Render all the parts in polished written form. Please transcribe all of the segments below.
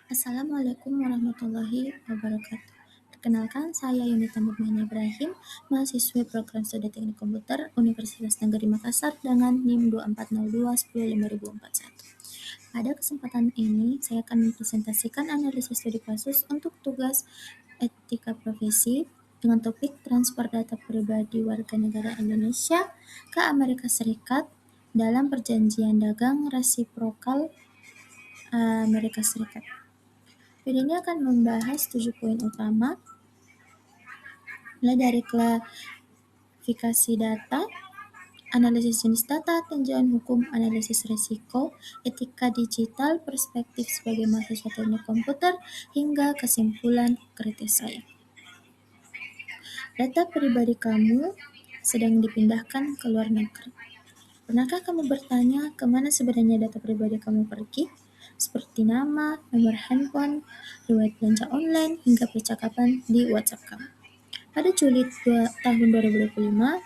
Assalamualaikum warahmatullahi wabarakatuh. Perkenalkan, saya Yunita Murniani Ibrahim, mahasiswi program Studi Teknik Komputer Universitas Negeri Makassar dengan NIM 2402105041. Pada kesempatan ini, saya akan mempresentasikan analisis studi kasus untuk tugas etika profesi dengan topik transfer data pribadi warga negara Indonesia ke Amerika Serikat dalam perjanjian dagang resiprokal Amerika Serikat. Video ini akan membahas 7 poin utama, mulai dari klasifikasi data, analisis jenis data, tinjauan hukum, analisis risiko, etika digital, perspektif sebagai mahasiswa teknik komputer, hingga kesimpulan kritis saya. Data pribadi kamu sedang dipindahkan ke luar negeri. Pernahkah kamu bertanya kemana sebenarnya data pribadi kamu pergi? Seperti nama, nomor handphone, riwayat belanja online, hingga percakapan di WhatsApp kamu. Pada Juli tahun 2025,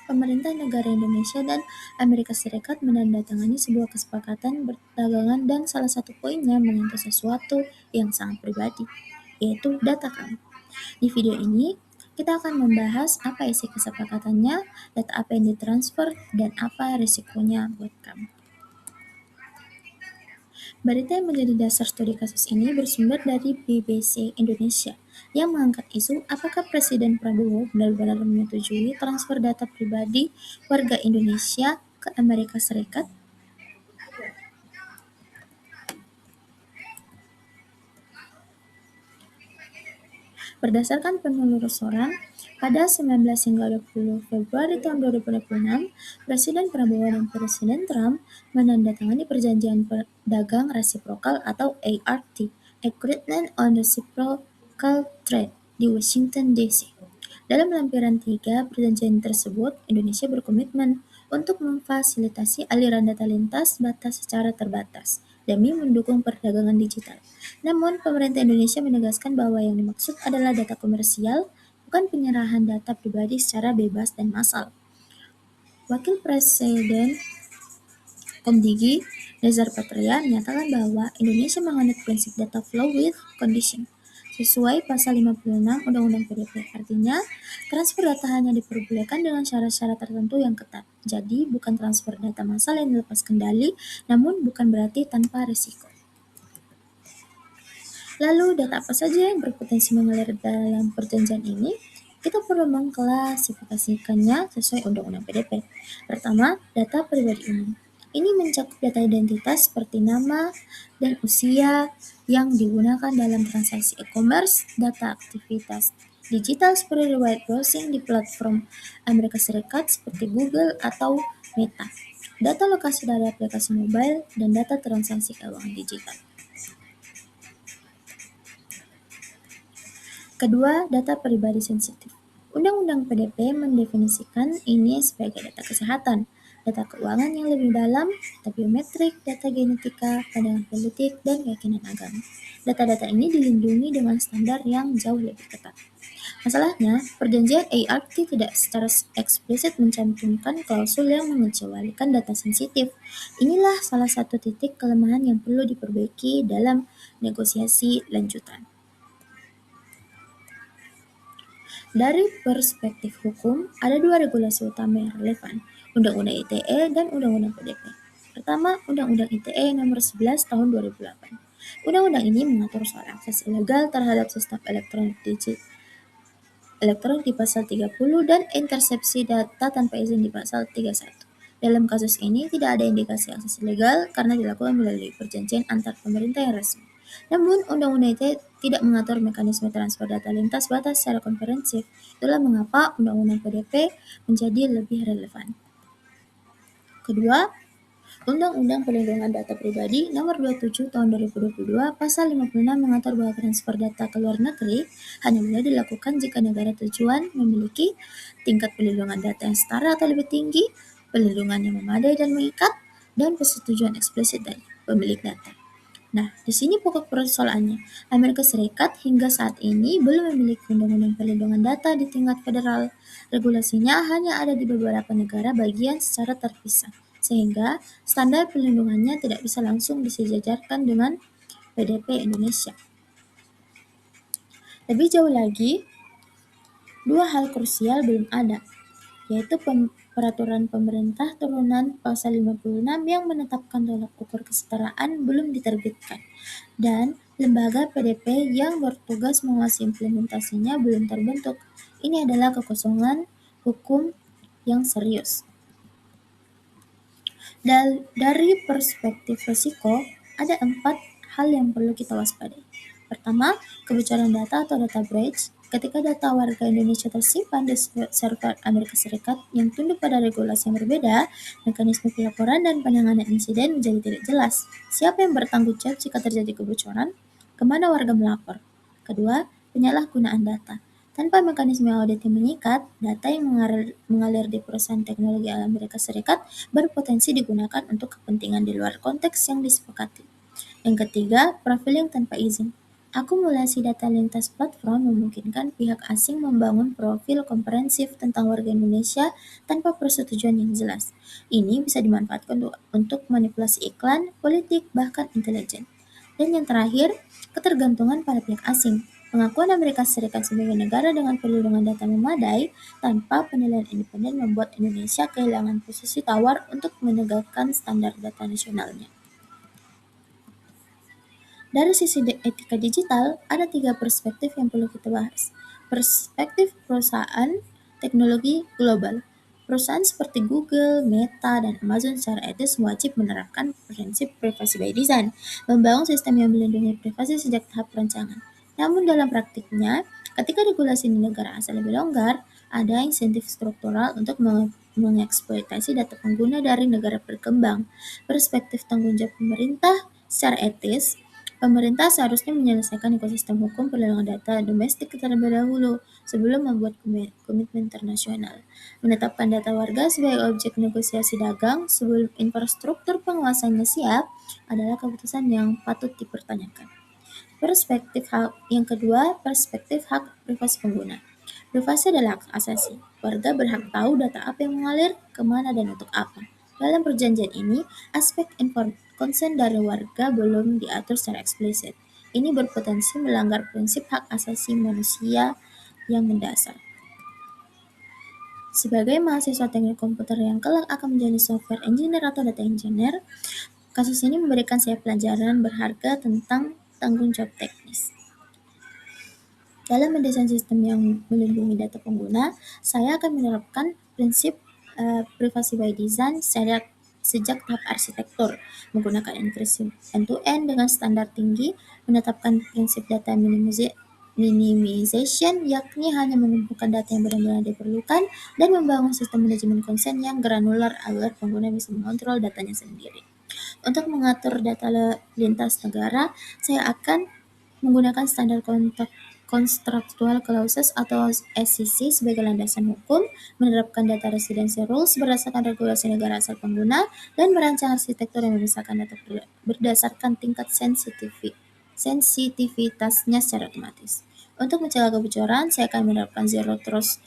pemerintah negara Indonesia dan Amerika Serikat menandatangani sebuah kesepakatan perdagangan dan salah satu poinnya menyentuh sesuatu yang sangat pribadi, yaitu data kamu. Di video ini, kita akan membahas apa isi kesepakatannya, data apa yang ditransfer, dan apa risikonya buat kamu. Berita yang menjadi dasar studi kasus ini bersumber dari BBC Indonesia yang mengangkat isu apakah Presiden Prabowo benar-benar menyetujui transfer data pribadi warga Indonesia ke Amerika Serikat. Berdasarkan penelusuran, pada 19 hingga 20 Februari tahun 2026, Presiden Prabowo dan Presiden Trump menandatangani perjanjian dagang resiprokal atau ART, Agreement on Reciprocal Trade, di Washington DC. Dalam lampiran 3 perjanjian tersebut, Indonesia berkomitmen untuk memfasilitasi aliran data lintas batas secara terbatas demi mendukung perdagangan digital. Namun, pemerintah Indonesia menegaskan bahwa yang dimaksud adalah data komersial, bukan penyerahan data pribadi secara bebas dan massal. Wakil Presiden Komdigi Nezar Patria menyatakan bahwa Indonesia menganut prinsip data flow with condition sesuai pasal 56 Undang-Undang PDP. Artinya, transfer data hanya diperbolehkan dengan syarat-syarat tertentu yang ketat. Jadi, bukan transfer data massal yang dilepas kendali, namun bukan berarti tanpa risiko. Lalu, data apa saja yang berpotensi mengalir dalam perjanjian ini? Kita perlu mengklasifikasikannya sesuai Undang-Undang PDP. Pertama, data pribadi umum. Ini mencakup data identitas seperti nama dan usia yang digunakan dalam transaksi e-commerce, data aktivitas digital seperti riwayat browsing di platform Amerika Serikat seperti Google atau Meta, data lokasi dari aplikasi mobile, dan data transaksi keuangan digital. Kedua, data pribadi sensitif. Undang-Undang PDP mendefinisikan ini sebagai data kesehatan, data keuangan yang lebih dalam, data biometrik, data genetika, pandangan politik, dan keyakinan agama. Data-data ini dilindungi dengan standar yang jauh lebih ketat. Masalahnya, perjanjian ART tidak secara eksplisit mencantumkan klausul yang mengecualikan data sensitif. Inilah salah satu titik kelemahan yang perlu diperbaiki dalam negosiasi lanjutan. Dari perspektif hukum, ada dua regulasi utama yang relevan, Undang-Undang ITE dan Undang-Undang PDP. Pertama, Undang-Undang ITE nomor 11 tahun 2008. Undang-undang ini mengatur soal akses ilegal terhadap sistem elektronik di pasal 30 dan intersepsi data tanpa izin di pasal 31. Dalam kasus ini, tidak ada indikasi akses ilegal karena dilakukan melalui perjanjian antar pemerintah yang resmi. Namun, Undang-Undang ITE tidak mengatur mekanisme transfer data lintas batas secara komprehensif. Itulah mengapa Undang-Undang PDP menjadi lebih relevan. Kedua, Undang-Undang Perlindungan Data Pribadi Nomor 27 Tahun 2022 Pasal 56 mengatur bahwa transfer data ke luar negeri hanya boleh dilakukan jika negara tujuan memiliki tingkat perlindungan data yang setara atau lebih tinggi, perlindungan yang memadai dan mengikat, dan persetujuan eksplisit dari pemilik data. Nah, di sini pokok persoalannya. Amerika Serikat hingga saat ini belum memiliki undang-undang perlindungan data di tingkat federal. Regulasinya hanya ada di beberapa negara bagian secara terpisah, sehingga standar perlindungannya tidak bisa langsung disejajarkan dengan PDP Indonesia. Lebih jauh lagi, dua hal krusial belum ada, yaitu peraturan pemerintah turunan pasal 56 yang menetapkan tolak ukur kesetaraan belum diterbitkan, dan lembaga PDP yang bertugas mengawasi implementasinya belum terbentuk. Ini adalah kekosongan hukum yang serius. Dari perspektif risiko, ada 4 hal yang perlu kita waspadai. Pertama, kebocoran data atau data breach. Ketika data warga Indonesia tersimpan di server Amerika Serikat yang tunduk pada regulasi yang berbeda, mekanisme pelaporan dan penanganan insiden menjadi tidak jelas. Siapa yang bertanggung jawab jika terjadi kebocoran? Kemana warga melapor? Kedua, penyalahgunaan data. Tanpa mekanisme audit yang mengikat, data yang mengalir di perusahaan teknologi Amerika Serikat berpotensi digunakan untuk kepentingan di luar konteks yang disepakati. Yang ketiga, profiling tanpa izin. Akumulasi data lintas platform memungkinkan pihak asing membangun profil komprehensif tentang warga Indonesia tanpa persetujuan yang jelas. Ini bisa dimanfaatkan untuk manipulasi iklan, politik, bahkan intelijen. Dan yang terakhir, ketergantungan pada pihak asing. Pengakuan Amerika Serikat sebagai negara dengan perlindungan data memadai tanpa penilaian independen membuat Indonesia kehilangan posisi tawar untuk menegakkan standar data nasionalnya. Dari sisi etika digital, ada 3 perspektif yang perlu kita bahas. Perspektif perusahaan teknologi global. Perusahaan seperti Google, Meta, dan Amazon secara etis wajib menerapkan prinsip privacy by design, membangun sistem yang melindungi privasi sejak tahap perancangan. Namun dalam praktiknya, ketika regulasi di negara asal lebih longgar, ada insentif struktural untuk mengeksploitasi data pengguna dari negara berkembang. Perspektif tanggung jawab pemerintah secara etis, pemerintah seharusnya menyelesaikan ekosistem hukum perlindungan data domestik terlebih dahulu sebelum membuat komitmen internasional. Menetapkan data warga sebagai objek negosiasi dagang sebelum infrastruktur pengawasannya siap adalah keputusan yang patut dipertanyakan. Perspektif hak yang kedua, perspektif hak privasi pengguna. Privasi adalah hak asasi. Warga berhak tahu data apa yang mengalir, kemana, dan untuk apa. Dalam perjanjian ini, aspek konsen dari warga belum diatur secara eksplisit. Ini berpotensi melanggar prinsip hak asasi manusia yang mendasar. Sebagai mahasiswa teknik komputer yang kelak akan menjadi software engineer atau data engineer, kasus ini memberikan saya pelajaran berharga tentang tanggung jawab teknis. Dalam mendesain sistem yang melindungi data pengguna, saya akan menerapkan prinsip privacy by design sejak tahap arsitektur, menggunakan enkripsi end-to-end dengan standar tinggi, menetapkan prinsip data minimization, yakni hanya mengumpulkan data yang benar-benar diperlukan, dan membangun sistem manajemen konsen yang granular agar pengguna bisa mengontrol datanya sendiri. Untuk mengatur data lintas negara, saya akan menggunakan standar Constructual Clauses atau SCC sebagai landasan hukum, menerapkan data residency rules berdasarkan regulasi negara asal pengguna, dan merancang arsitektur yang memisahkan data berdasarkan tingkat sensitivitasnya secara otomatis. Untuk mencegah kebocoran, saya akan menerapkan Zero Trust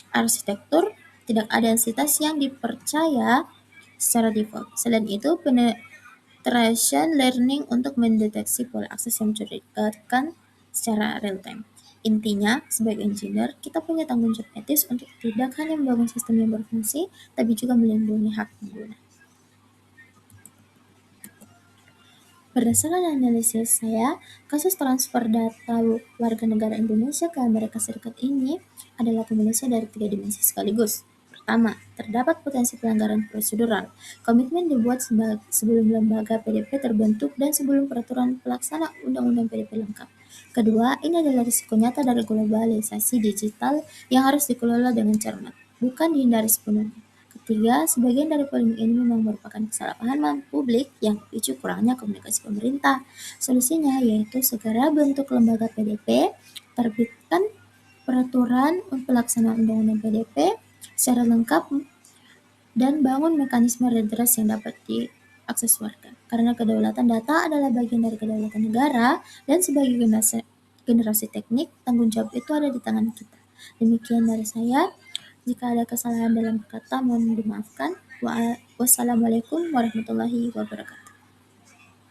arsitektur, tidak ada entitas yang dipercaya secara default. Selain itu, penetration learning untuk mendeteksi pola akses yang mencurigakan secara real-time. Intinya, sebagai engineer, kita punya tanggung jawab etis untuk tidak hanya membangun sistem yang berfungsi, tapi juga melindungi hak pengguna. Berdasarkan analisis saya, kasus transfer data warga negara Indonesia ke Amerika Serikat ini adalah kombinasi dari 3 dimensi sekaligus. Pertama, terdapat potensi pelanggaran prosedural. Komitmen dibuat sebelum lembaga PDP terbentuk dan sebelum peraturan pelaksana Undang-Undang PDP lengkap. Kedua, ini adalah risiko nyata dari globalisasi digital yang harus dikelola dengan cermat, bukan dihindari sepenuhnya. Ketiga, sebagian dari polemik ini memang merupakan kesalahpahaman publik yang dipicu kurangnya komunikasi pemerintah. Solusinya yaitu segera bentuk lembaga PDP, terbitkan peraturan pelaksanaan Undang-Undang PDP secara lengkap, dan bangun mekanisme redress yang dapat diakses warga. Karena kedaulatan data adalah bagian dari kedaulatan negara, dan sebagai generasi teknik, tanggung jawab itu ada di tangan kita. Demikian dari saya. Jika ada kesalahan dalam kata, mohon dimaafkan. Wassalamualaikum warahmatullahi wabarakatuh.